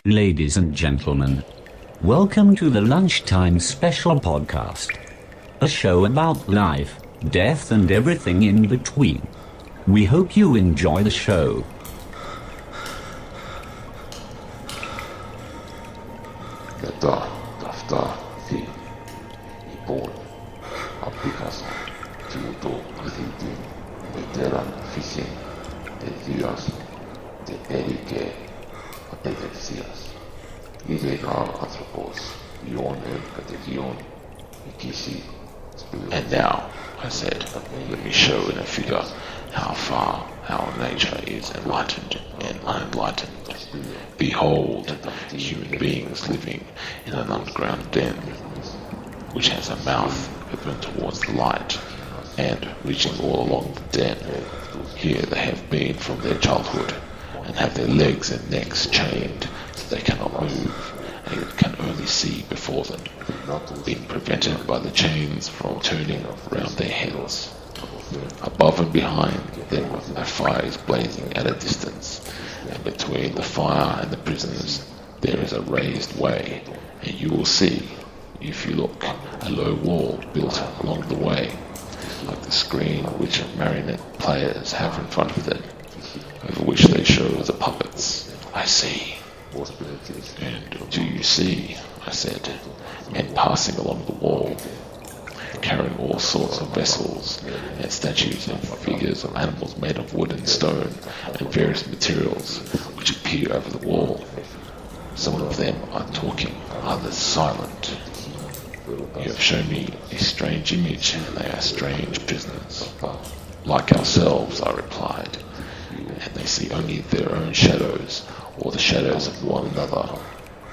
Ladies and gentlemen, welcome to the Lunchtime Special Podcast, a show about life, death and everything in between. We hope you enjoy the show. And now, I said, let me show in a figure how far our nature is enlightened and unenlightened. Behold, human beings living in an underground den, which has a mouth open towards the light and reaching all along the den. Here they have been from their childhood and have their legs and necks chained so they cannot move and can only see before them, being prevented by the chains from turning round their heads. Above and behind them a fire is blazing at a distance, and between the fire and the prisoners there is a raised way, and you will see, if you look, a low wall built along the way, like the screen which marionette players have in front of them, over which they show the puppets. I see. And do you see, I said, men passing along the wall, carrying all sorts of vessels and statues and figures of animals made of wood and stone and various materials which appear over the wall. Some of them are talking, others silent. You have shown me a strange image, and they are strange prisoners. Like ourselves, I replied, and they see only their own shadows, or the shadows of one another,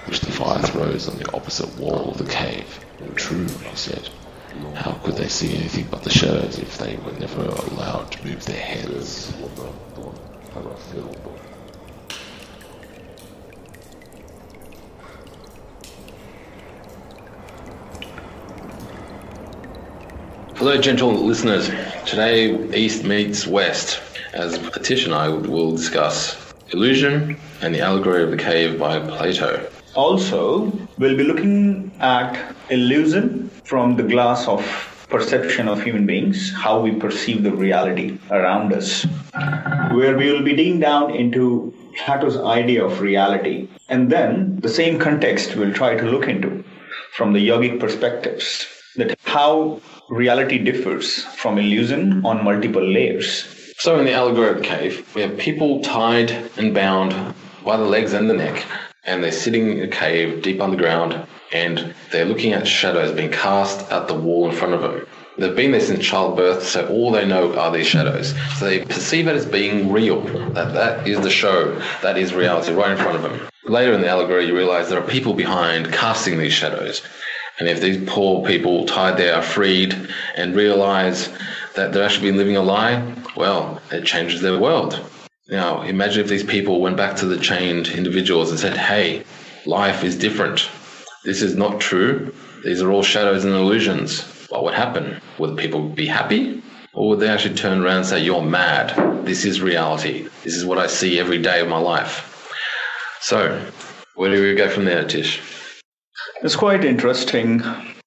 which the fire throws on the opposite wall of the cave. True, he said. How could they see anything but the shadows if they were never allowed to move their heads? Hello, gentle listeners. Today, East meets West, as Atish and I will discuss Illusion and the Allegory of the Cave by Plato. Also, we'll be looking at illusion from the glass of perception of human beings, how we perceive the reality around us, where we will be digging down into Plato's idea of reality, and then the same context we'll try to look into from the yogic perspectives, that how reality differs from illusion on multiple layers. So in the Allegory of the Cave, we have people tied and bound by the legs and the neck, and they're sitting in a cave deep underground, and they're looking at shadows being cast at the wall in front of them. They've been there since childbirth, so all they know are these shadows. So they perceive it as being real, that is the show, that is reality right in front of them. Later in the allegory, you realize there are people behind casting these shadows. And if these poor people tied there are freed and realize that they've actually been living a lie, well, it changes their world. Now, imagine if these people went back to the chained individuals and said, hey, life is different. This is not true. These are all shadows and illusions. What would happen? Would people be happy? Or would they actually turn around and say, you're mad. This is reality. This is what I see every day of my life. So, where do we go from there, Tish? It's quite interesting.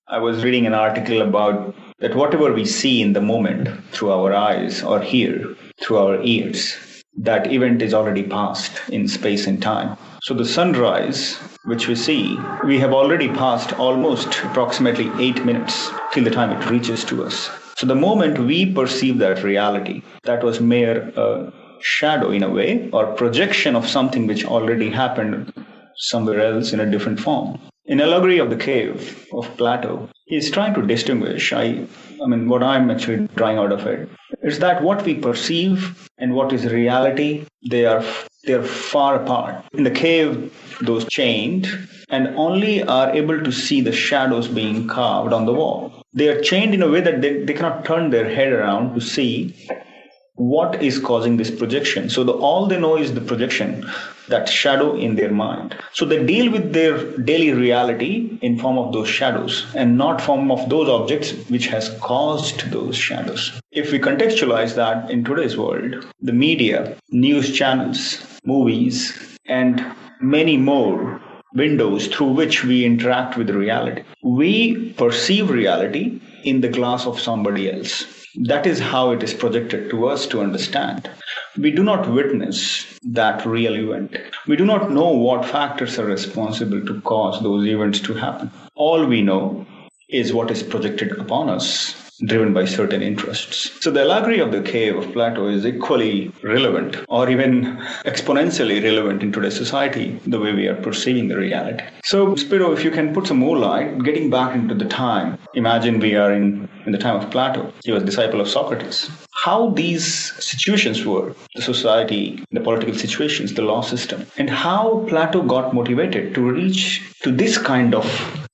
I was reading an article about that whatever we see in the moment through our eyes or hear through our ears, that event is already past in space and time. So the sunrise, which we see, we have already passed almost approximately 8 minutes till the time it reaches to us. So the moment we perceive that reality, that was mere shadow in a way, or projection of something which already happened somewhere else in a different form. In Allegory of the Cave of Plato, he is trying to distinguish, what I'm actually drawing out of it, is that what we perceive and what is reality, they're far apart. In the cave, those chained and only are able to see the shadows being carved on the wall. They are chained in a way that they cannot turn their head around to see what is causing this projection. So all they know is the projection, that shadow in their mind. So they deal with their daily reality in form of those shadows and not form of those objects which has caused those shadows. If we contextualize that in today's world, the media, news channels, movies, and many more windows through which we interact with reality. We perceive reality in the glass of somebody else. That is how it is projected to us to understand. We do not witness that real event. We do not know what factors are responsible to cause those events to happen. All we know is what is projected upon us, driven by certain interests. So the allegory of the cave of Plato is equally relevant, or even exponentially relevant in today's society, the way we are perceiving the reality. So Spiro, if you can put some more light, getting back into the time, imagine we are in the time of Plato. He was a disciple of Socrates. How these situations were, the society, the political situations, the law system, and how Plato got motivated to reach to this kind of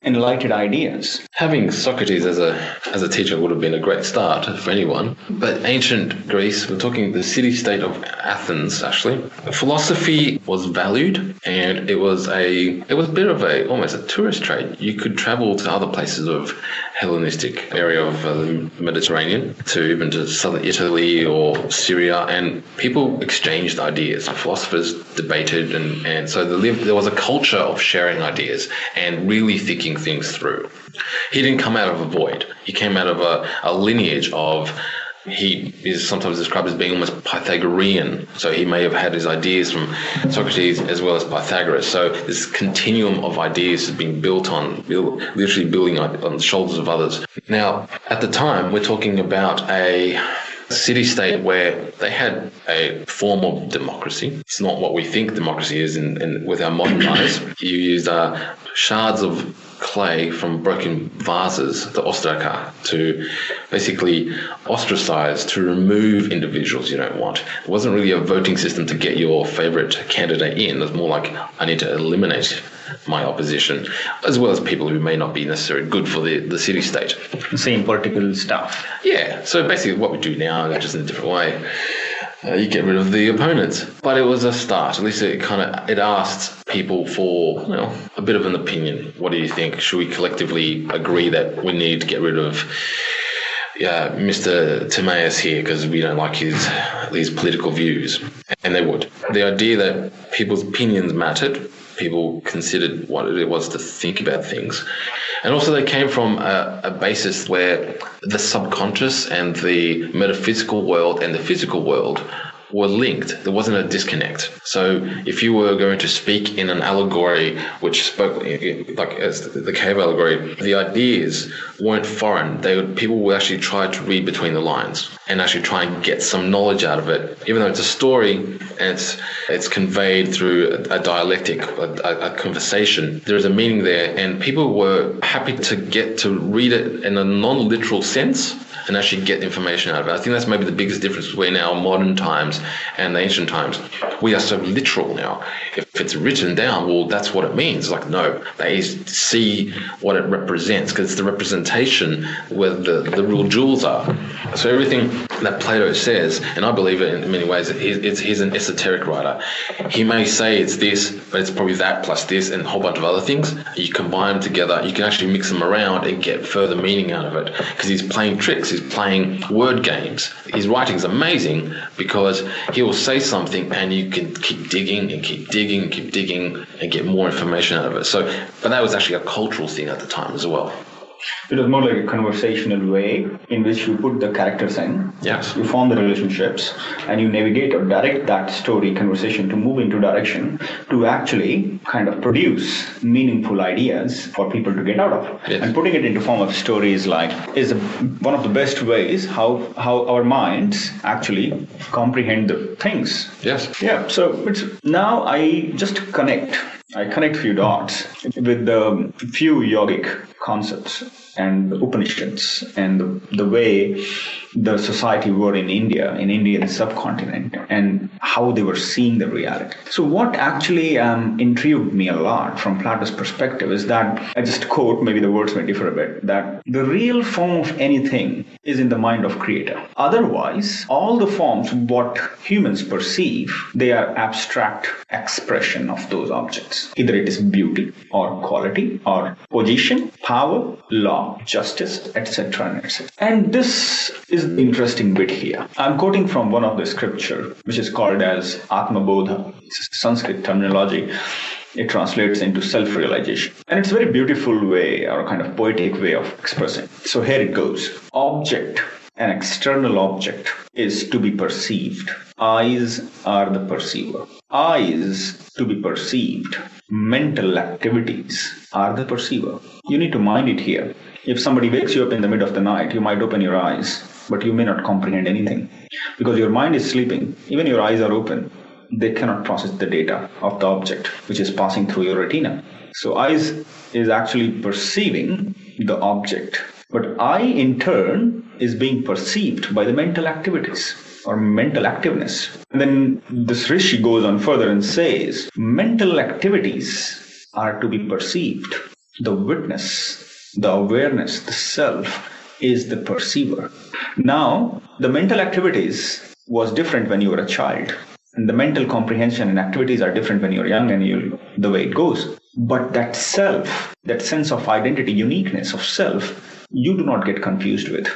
enlightened ideas. Having Socrates as a teacher would have been a great start for anyone. But ancient Greece, we're talking the city-state of Athens, actually, philosophy was valued, and it was a bit of almost a tourist trade. You could travel to other places of Hellenistic area of the Mediterranean, to even to southern Italy or Syria, and people exchanged ideas. Philosophers debated, and so there was a culture of sharing ideas and really thinking things through. He didn't come out of a void. He came out of a lineage of, he is sometimes described as being almost Pythagorean. So he may have had his ideas from Socrates as well as Pythagoras. So this continuum of ideas is being built on, literally building on the shoulders of others. Now, at the time, we're talking about a city-state where they had a form of democracy. It's not what we think democracy is with our modern eyes. You used shards of clay from broken vases, the ostraka, to basically ostracize, to remove individuals you don't want. It wasn't really a voting system to get your favorite candidate in. It was more like, I need to eliminate my opposition, as well as people who may not be necessarily good for the city-state. Same political stuff. Yeah, so basically what we do now, just in a different way. You get rid of the opponents. But it was a start. At least it asked people for, a bit of an opinion. What do you think? Should we collectively agree that we need to get rid of Mr. Timaeus here because we don't like his political views? And they would. The idea that people's opinions mattered, people considered what it was to think about things. And also they came from a basis where the subconscious and the metaphysical world and the physical world were linked. There wasn't a disconnect. So if you were going to speak in an allegory which spoke like as the cave allegory, the ideas weren't foreign. People would actually try to read between the lines and actually try and get some knowledge out of it. Even though it's a story and it's conveyed through a dialectic, a conversation, there's a meaning there, and people were happy to get to read it in a non-literal sense and actually get information out of it. I think that's maybe the biggest difference between our modern times and the ancient times. We are so literal now. If it's written down, well, that's what it means. Like, no, they see what it represents, because it's the representation where the real jewels are. So everything that Plato says, and I believe it in many ways, he's an esoteric writer. He may say it's this, but it's probably that plus this and a whole bunch of other things. You combine them together, you can actually mix them around and get further meaning out of it, because he's playing tricks. He's playing word games. His writing's amazing because he will say something and you can keep digging and keep digging and keep digging and get more information out of it. So, but that was actually a cultural thing at the time as well. It was more like a conversational way in which you put the characters in. Yes. You form the relationships and you navigate or direct that story conversation to move into direction to actually kind of produce meaningful ideas for people to get out of. Yes. And putting it into form of stories is one of the best ways how our minds actually comprehend the things. Yes. Yeah. So now I just connect few dots with the few yogic concepts and the Upanishads and the way the society were in Indian subcontinent, and how they were seeing the reality. So what actually intrigued me a lot from Plato's perspective is that, I just quote, maybe the words may differ a bit, that the real form of anything is in the mind of creator. Otherwise, all the forms, what humans perceive, they are abstract expression of those objects. Either it is beauty or quality or position, power, law, justice, etc. etc. And this is the interesting bit here. I'm quoting from one of the scripture, which is called as Atma Bodha. It's Sanskrit terminology. it translates into self-realization. And it's a very beautiful way, or a kind of poetic way of expressing. So here it goes. Object, an external object, is to be perceived. Eyes are the perceiver. Eyes to be perceived. Mental activities are the perceiver. You need to mind it here. If somebody wakes you up in the middle of the night, you might open your eyes, but you may not comprehend anything. Because your mind is sleeping, even your eyes are open, they cannot process the data of the object which is passing through your retina. So eyes is actually perceiving the object. But eye in turn is being perceived by the mental activities or mental activeness. And then this Rishi goes on further and says, mental activities are to be perceived. The witness, the awareness, the self is the perceiver. Now, the mental activities was different when you were a child. And the mental comprehension and activities are different when you're young and the way it goes. But that self, that sense of identity, uniqueness of self, you do not get confused with.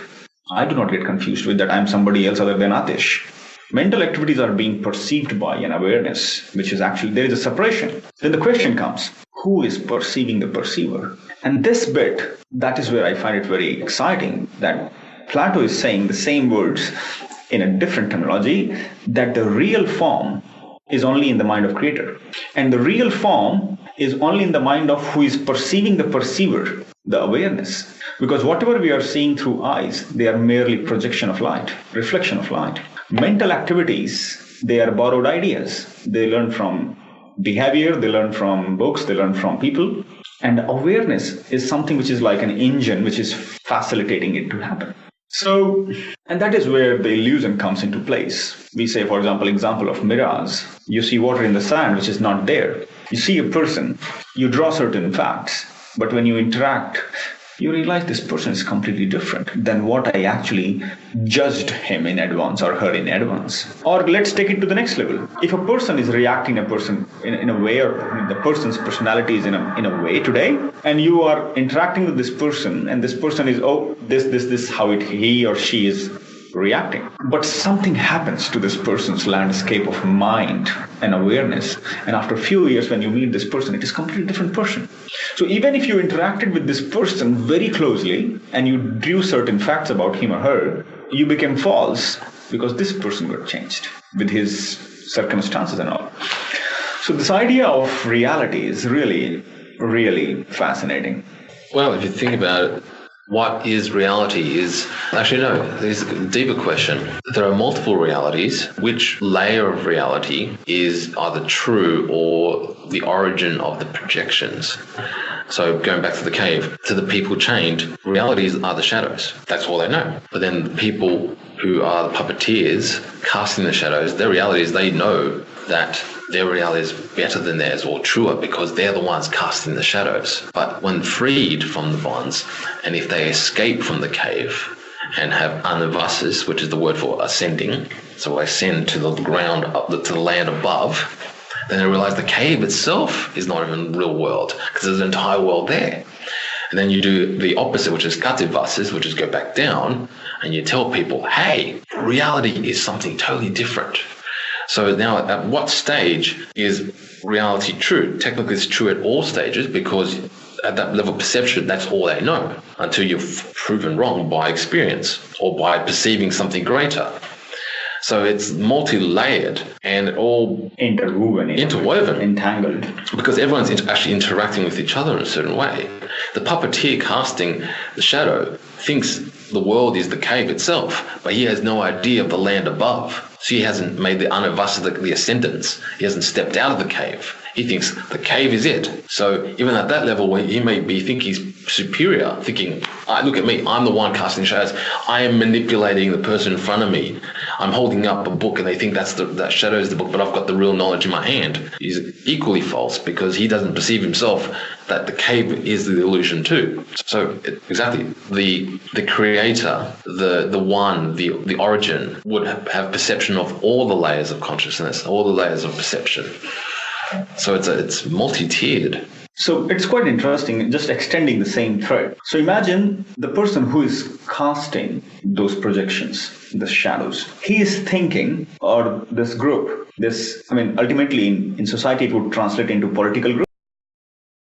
I do not get confused with that I'm somebody else other than Atish. Mental activities are being perceived by an awareness, which is actually, there is a separation. Then the question comes, who is perceiving the perceiver? And this bit, that is where I find it very exciting, that Plato is saying the same words in a different terminology, that the real form is only in the mind of creator. And the real form is only in the mind of who is perceiving the perceiver, the awareness. Because whatever we are seeing through eyes, they are merely projection of light, reflection of light. Mental activities, they are borrowed ideas. They learn from behavior, they learn from books, they learn from people. And awareness is something which is like an engine which is facilitating it to happen. So, and that is where the illusion comes into place. We say, for example of mirage. You see water in the sand which is not there. You see a person, you draw certain facts, but when you interact, you realize this person is completely different than what I actually judged him in advance or her in advance. Or let's take it to the next level. If a person is reacting in a way, or the person's personality is in a way today, and you are interacting with this person, and this person is, this how he or she is reacting. But something happens to this person's landscape of mind and awareness, and after a few years when you meet this person, it is a completely different person. So even if you interacted with this person very closely and you drew certain facts about him or her, you became false because this person got changed with his circumstances and all. So this idea of reality is really, really fascinating. Well, if you think about it, what is reality is... Actually, no, there's a deeper question. There are multiple realities. Which layer of reality is either true or the origin of the projections? So going back to the cave, to the people chained, realities are the shadows. That's all they know. But then the people who are the puppeteers casting the shadows, their reality is they know that their reality is better than theirs or truer because they're the ones casting the shadows. But when freed from the bonds, and if they escape from the cave and have anavasis, which is the word for ascending, so ascend to the ground, up to the land above, then they realize the cave itself is not even the real world because there's an entire world there. And then you do the opposite, which is katabatic, which is go back down, and you tell people, hey, reality is something totally different. So now at what stage is reality true? Technically it's true at all stages because at that level of perception, that's all they know until you've proven wrong by experience or by perceiving something greater. So it's multi-layered and all interwoven, entangled. Because everyone's actually interacting with each other in a certain way. The puppeteer casting the shadow thinks the world is the cave itself, but he has no idea of the land above. So he hasn't made the anavasa, the ascendance. He hasn't stepped out of the cave. He thinks the cave is it. So even at that level where he may be think he's superior, thinking, look at me, I'm the one casting shadows. I am manipulating the person in front of me. I'm holding up a book and they think that shadow is the book, but I've got the real knowledge in my hand. He's equally false because he doesn't perceive himself that the cave is the illusion too. So exactly, the creator, the one, the origin would have perception of all the layers of consciousness, all the layers of perception. So it's multi-tiered. So it's quite interesting, just extending the same thread. So imagine the person who is casting those projections, the shadows. He is thinking, or this group, ultimately in society it would translate into political group.